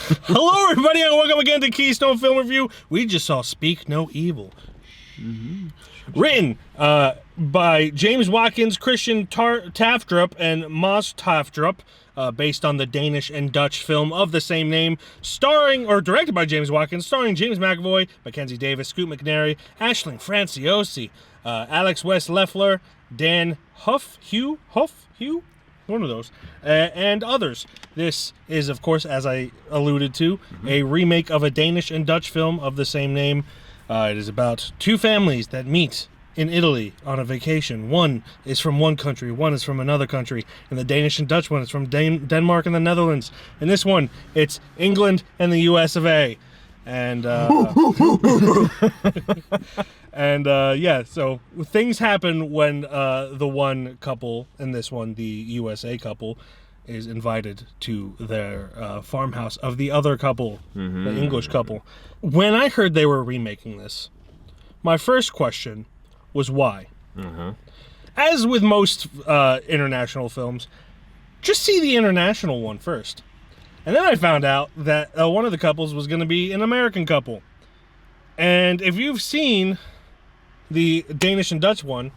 Hello, everybody, and welcome again to Keystone Film Review. We just saw Speak No Evil. Written by James Watkins, Christian Taftrup, and Maas Taftrup, based on the Danish and Dutch film of the same name, directed by James Watkins, starring James McAvoy, Mackenzie Davis, Scoot McNairy, Aisling Franciosi, Alex West Leffler, Dan Hugh, one of those, and others. This is, of course, as I alluded to, a remake of a Danish and Dutch film of the same name. It is about two families that meet in Italy on a vacation. One is from one country, one is from another country, and the Danish and Dutch one is from Denmark and the Netherlands. In this one, it's England and the US of A. And so things happen when the one couple, in this one, the USA couple, is invited to their farmhouse of the other couple, the English couple. When I heard they were remaking this, my first question was why. As with most international films, just see the international one first. And then I found out that one of the couples was going to be an American couple. And if you've seen the Danish and Dutch one,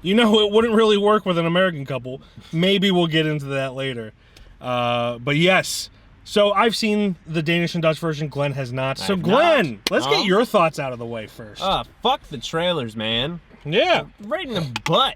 you know it wouldn't really work with an American couple. Maybe we'll get into that later. But yes, so I've seen the Danish and Dutch version. Glenn has not. So Glenn, let's get your thoughts out of the way first. Fuck the trailers, man. Yeah. Right in the butt.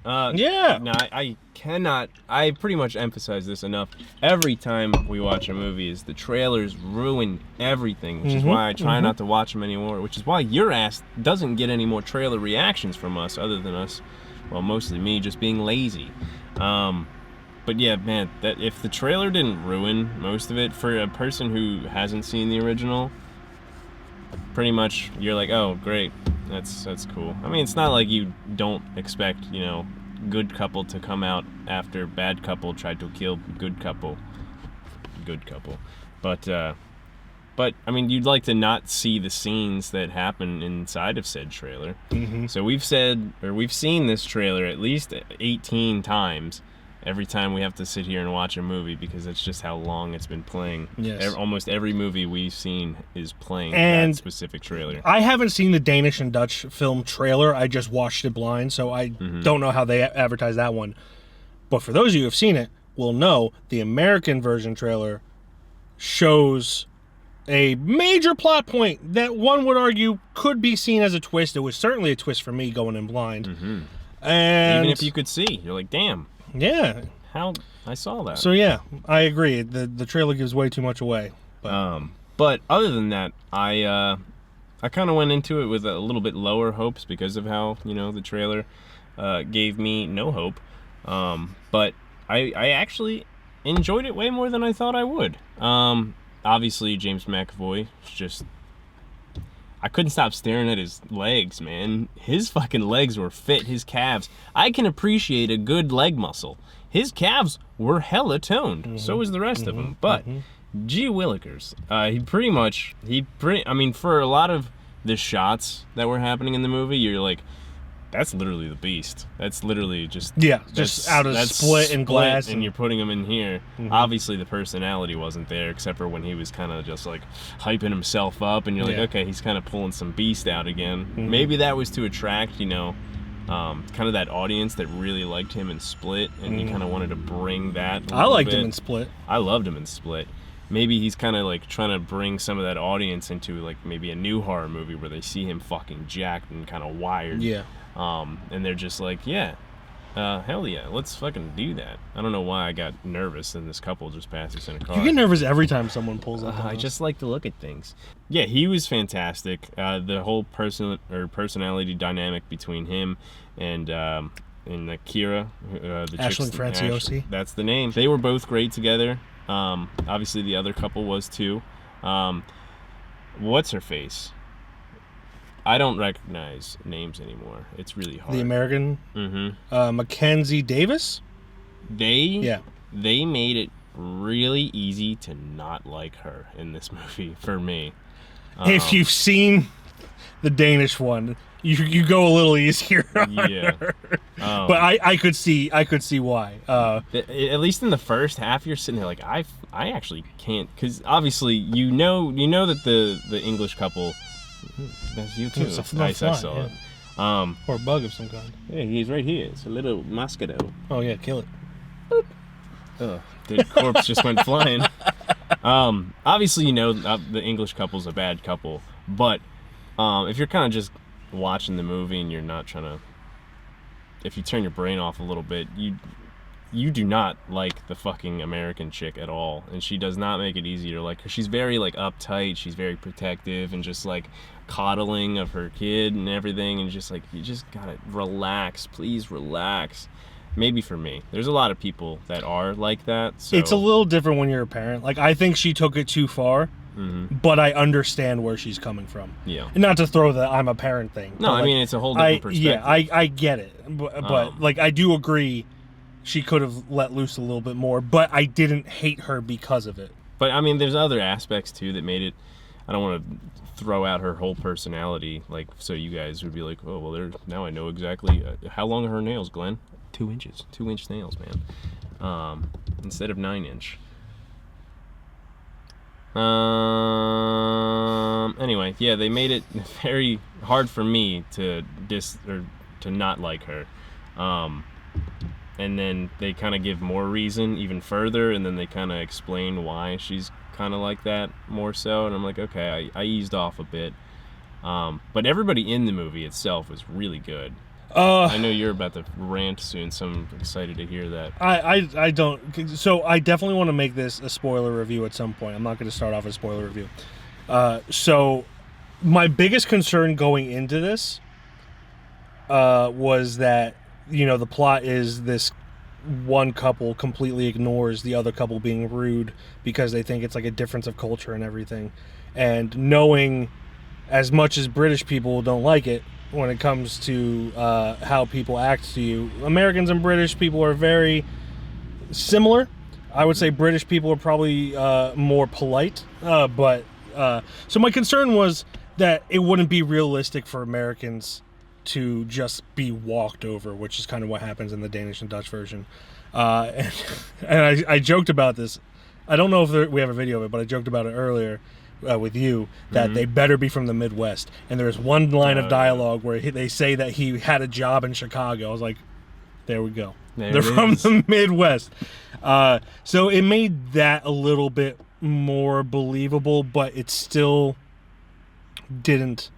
Yeah. No, I cannot. I pretty much emphasize this enough. Every time we watch a movie, is the trailers ruin everything, which is why I try not to watch them anymore. Which is why your ass doesn't get any more trailer reactions from us, other than us, well, mostly me, just being lazy. But yeah, man, that if the trailer didn't ruin most of it for a person who hasn't seen the original, pretty much you're like, oh, great. That's cool. I mean, it's not like you don't expect, good couple to come out after bad couple tried to kill good couple. But I mean, you'd like to not see the scenes that happen inside of said trailer. So we've seen this trailer at least 18 times. Every time we have to sit here and watch a movie, because that's just how long it's been playing. Yes. Almost every movie we've seen is playing that specific trailer. I haven't seen the Danish and Dutch film trailer. I just watched it blind, so I don't know how they advertise that one. But for those of you who have seen it, will know the American version trailer shows a major plot point that one would argue could be seen as a twist. It was certainly a twist for me going in blind. And even if you could see, you're like, damn. Yeah. How I saw that. So yeah, I agree. The trailer gives way too much away. But other than that, I kind of went into it with a little bit lower hopes because of how, the trailer gave me no hope. But I actually enjoyed it way more than I thought I would. Obviously, James McAvoy is just... I couldn't stop staring at his legs, man. His fucking legs were fit, his calves. I can appreciate a good leg muscle. His calves were hella toned. So was the rest of them. But, gee willikers. I mean, for a lot of the shots that were happening in the movie, you're like, that's literally the beast. That's literally just... Yeah, just out of split and glass. And you're putting him in here. Obviously, the personality wasn't there, except for when he was kind of just, like, hyping himself up. And you're like, okay, he's kind of pulling some beast out again. Maybe that was to attract, kind of that audience that really liked him in Split. And you kind of wanted to bring that I liked him in Split. I loved him in Split. Maybe he's kind of, like, trying to bring some of that audience into, like, maybe a new horror movie where they see him fucking jacked and kind of wired. Yeah. And they're just like, hell yeah, let's fucking do that. I don't know why I got nervous and this couple just passed us in a car. You get nervous every time someone pulls up. I just like to look at things. Yeah, he was fantastic. The whole personality dynamic between him and Kira, the Aisling Franciosi. That's the name. They were both great together. Obviously the other couple was too. What's her face? I don't recognize names anymore. It's really hard. The American? Mackenzie Davis? They made it really easy to not like her in this movie, for me. If you've seen the Danish one, you go a little easier on Yeah. her. But I could see why. At least in the first half, you're sitting there like, I actually can't, because obviously you know that the English couple, that's you too. It's a Nice, I fly, saw yeah. it. Or a bug of some kind. Yeah, he's right here. It's a little mosquito. Oh yeah, kill it. Ugh, the corpse just went flying. Obviously, the English couple's a bad couple, but if you're kind of just watching the movie and you're not trying to, if you turn your brain off a little bit, you do not like the fucking American chick at all, and she does not make it easy to like her. She's very like uptight, she's very protective, and just like coddling of her kid and everything, and just like, you just gotta relax, please relax. Maybe for me. There's a lot of people that are like that. So. It's a little different when you're a parent. Like, I think she took it too far, but I understand where she's coming from. Yeah. And not to throw the I'm a parent thing. No, I mean, it's a whole different perspective. Yeah, I get it. But like, I do agree she could have let loose a little bit more, but I didn't hate her because of it. But, I mean, there's other aspects, too, that made it... I don't want to throw out her whole personality, like, so you guys would be like, oh, well, now I know exactly... how long are her nails, Glenn? 2 inches. 2-inch nails, man. Instead of 9-inch. Anyway, yeah, they made it very hard for me to not like her. And then they kind of give more reason even further, and then they kind of explain why she's kind of like that more so, and I'm like, okay, I eased off a bit. But everybody in the movie itself was really good. I know you're about to rant soon, so I'm excited to hear that. I don't. So I definitely want to make this a spoiler review at some point. I'm not going to start off a spoiler review. So my biggest concern going into this was that, the plot is this one couple completely ignores the other couple being rude because they think it's like a difference of culture and everything. And knowing as much as British people don't like it, when it comes to how people act to you, Americans and British people are very similar. I would say British people are probably more polite, but so my concern was that it wouldn't be realistic for Americans to just be walked over, which is kind of what happens in the Danish and Dutch version. And I joked about this. I don't know if we have a video of it, but I joked about it earlier with you, that they better be from the Midwest. And there's one line of dialogue where they say that he had a job in Chicago. I was like, there we go. They're from the Midwest. So it made that a little bit more believable, but it still didn't.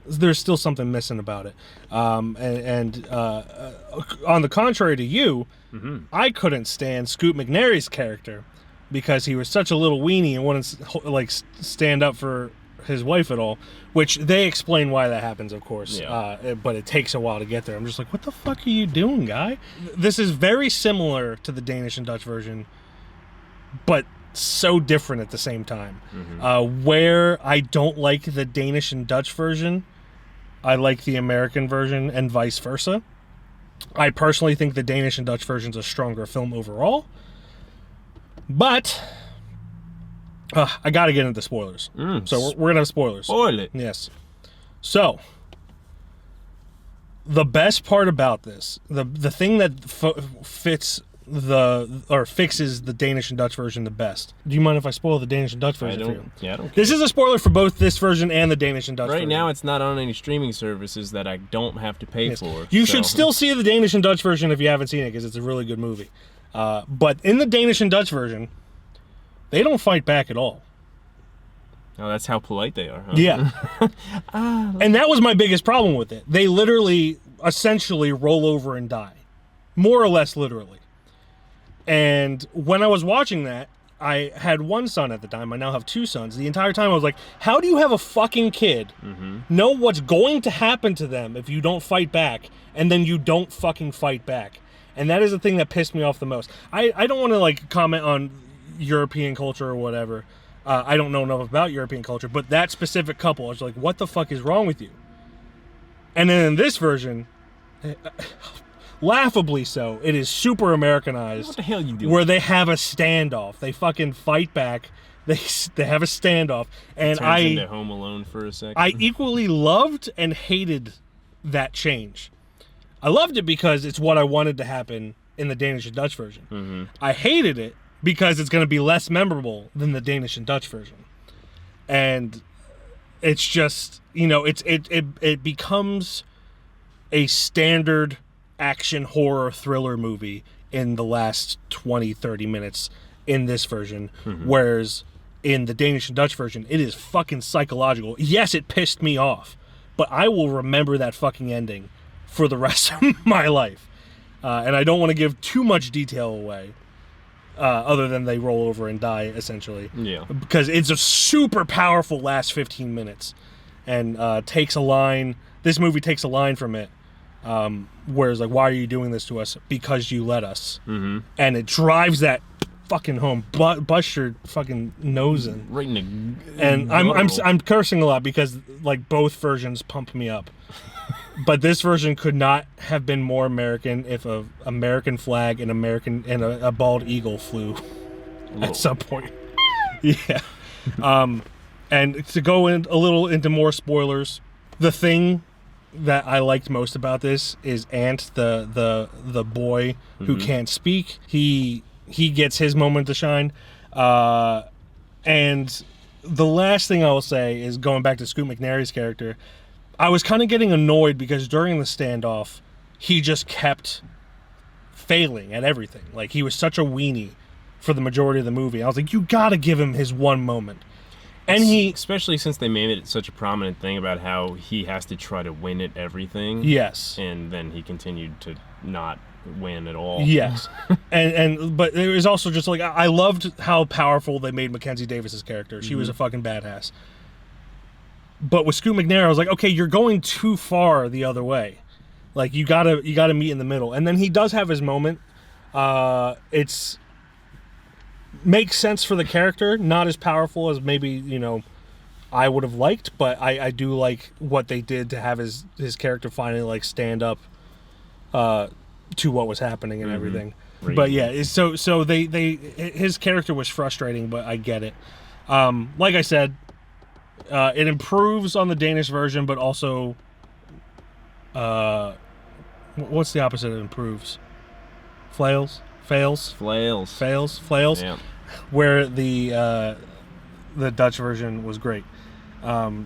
There's still something missing about it. And on the contrary to you, I couldn't stand Scoot McNairy's character because he was such a little weenie and wouldn't like stand up for his wife at all, which they explain why that happens, of course. Yeah. But it takes a while to get there. I'm just like, what the fuck are you doing, guy? This is very similar to the Danish and Dutch version, but so different at the same time. Where I don't like the Danish and Dutch version, I like the American version, and vice versa. I personally think the Danish and Dutch version's a stronger film overall. But I got to get into spoilers. So we're going to have spoilers. Spoil it. Yes. So the best part about this, the thing that fixes the Danish and Dutch version the best. Do you mind if I spoil the Danish and Dutch version for you? Yeah, I don't care. This is a spoiler for both this version and the Danish and Dutch version. Right now, it's not on any streaming services that I don't have to pay for. You should still see the Danish and Dutch version if you haven't seen it, because it's a really good movie. But in the Danish and Dutch version, they don't fight back at all. Oh, that's how polite they are, huh? Yeah. And that was my biggest problem with it. They literally, essentially roll over and die. More or less literally. And when I was watching that, I had one son at the time. I now have two sons. The entire time I was like, how do you have a fucking kid know what's going to happen to them if you don't fight back, and then you don't fucking fight back? And that is the thing that pissed me off the most. I don't want to like comment on European culture or whatever. I don't know enough about European culture, but that specific couple, I was like, what the fuck is wrong with you? And then in this version, laughably so, it is super Americanized. What the hell you doing? Where they have a standoff. They fucking fight back. They have a standoff, and Turns into Home Alone for a second. I equally loved and hated that change. I loved it because it's what I wanted to happen in the Danish and Dutch version. Mm-hmm. I hated it because it's going to be less memorable than the Danish and Dutch version. And it's just, it becomes a standard action horror thriller movie in the last 20, 30 minutes in this version, whereas in the Danish and Dutch version, it is fucking psychological. Yes, it pissed me off, but I will remember that fucking ending for the rest of my life. And I don't want to give too much detail away, other than they roll over and die, essentially. Yeah. Because it's a super powerful last 15 minutes, and takes a line. This movie takes a line from it, where it's like, "Why are you doing this to us? Because you let us." Mm-hmm. And it drives that fucking home. Bust your fucking nose in. Right in the... And I'm cursing a lot because like both versions pump me up. But this version could not have been more American if a American flag and a bald eagle flew at some point. Yeah. And to go in a little into more spoilers, the thing that I liked most about this is Ant, the boy who can't speak. He gets his moment to shine. And the last thing I will say is, going back to Scoot McNairy's character, I was kind of getting annoyed because during the standoff, he just kept failing at everything. Like, he was such a weenie for the majority of the movie. I was like, you gotta give him his one moment. And especially since they made it such a prominent thing about how he has to try to win at everything. Yes. And then he continued to not win at all. Yes. But it was also just like, I loved how powerful they made Mackenzie Davis's character. She was a fucking badass. But with Scoot McNairy, I was like, okay, you're going too far the other way. Like, you gotta meet in the middle. And then he does have his moment. It's makes sense for the character, not as powerful as maybe, I would have liked, but I do like what they did to have his character finally like stand up to what was happening and everything. Right. But yeah, so his character was frustrating, but I get it. Like I said, it improves on the Danish version, but also, what's the opposite of improves? Fails. Yeah. Where the Dutch version was great.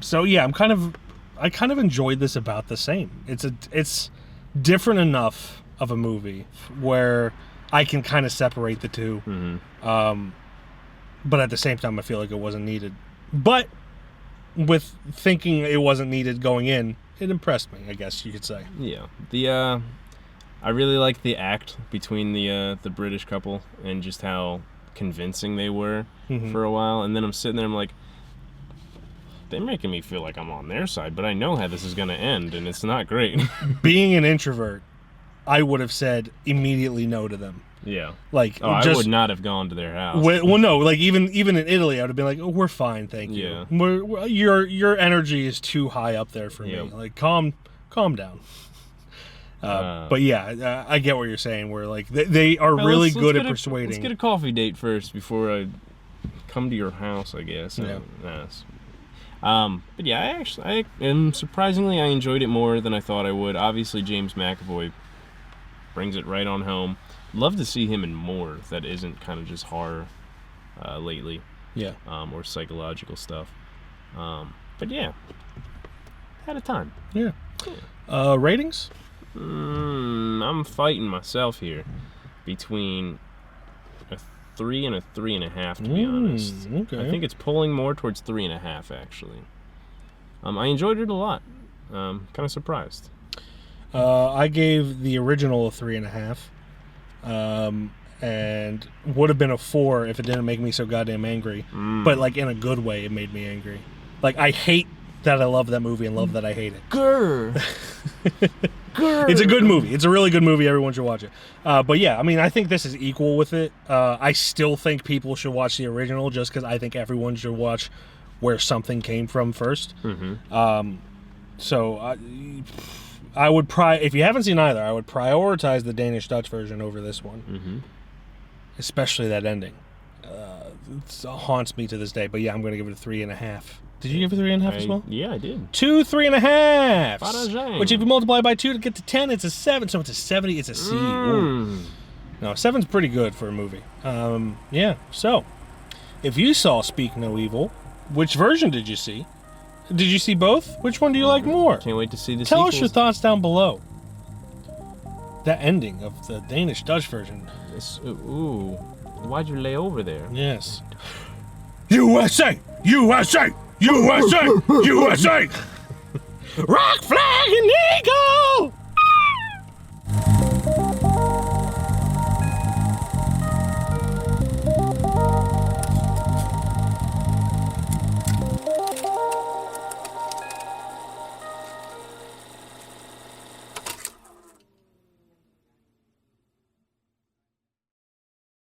So yeah, I kind of enjoyed this about the same. It's different enough of a movie where I can kind of separate the two. But at the same time, I feel like it wasn't needed. But with thinking it wasn't needed going in, it impressed me, I guess you could say. Yeah. I really liked the act between the British couple and just how convincing they were for a while. And then I'm sitting there, I'm like, they're making me feel like I'm on their side, but I know how this is going to end, and it's not great. Being an introvert, I would have said immediately no to them. Yeah. Like, I would not have gone to their house. Well, no, like even in Italy, I would have been like, "Oh, we're fine, thank you. Yeah. Your energy is too high up there for me. Like, calm down." But yeah, I get what you're saying. Where like they are really good at persuading. Let's get a coffee date first before I come to your house, I guess. Yeah. But yeah, I surprisingly I enjoyed it more than I thought I would. Obviously, James McAvoy brings it right on home. Love to see him in more that isn't kind of just horror lately. Yeah. Or psychological stuff. But yeah, had a time. Yeah. Ratings? I'm fighting myself here between a 3 and a 3.5, to be honest. Okay. I think it's pulling more towards 3.5, actually. I enjoyed it a lot. Kind of surprised. I gave the original a 3.5. And would have been a 4 if it didn't make me so goddamn angry. But like in a good way, it made me angry. Like, I hate that I love that movie and love that I hate it. Grr. Grr. It's a good movie. It's a really good movie. Everyone should watch it. But yeah, I mean, I think this is equal with it. I still think people should watch the original just because I think everyone should watch where something came from first. So I would if you haven't seen either, I would prioritize the Danish Dutch version over this one. Especially that ending. it haunts me to this day. But yeah, I'm going to give it a 3.5. Did you give it 3.5 as well? Yeah, I did. 2 3.5. Parajang. Which if you multiply by 2 to get to 10, it's a 7. So it's a 70. It's a C. Ooh. No, 7's pretty good for a movie. Yeah. So, if you saw Speak No Evil, which version did you see? Did you see both? Which one do you like more? Can't wait to see the Tell sequels. us your thoughts down below. That ending of the Danish Dutch version. Ooh. Why'd you lay over there? Yes. USA! USA! USA! USA! Rock, flag, and eagle!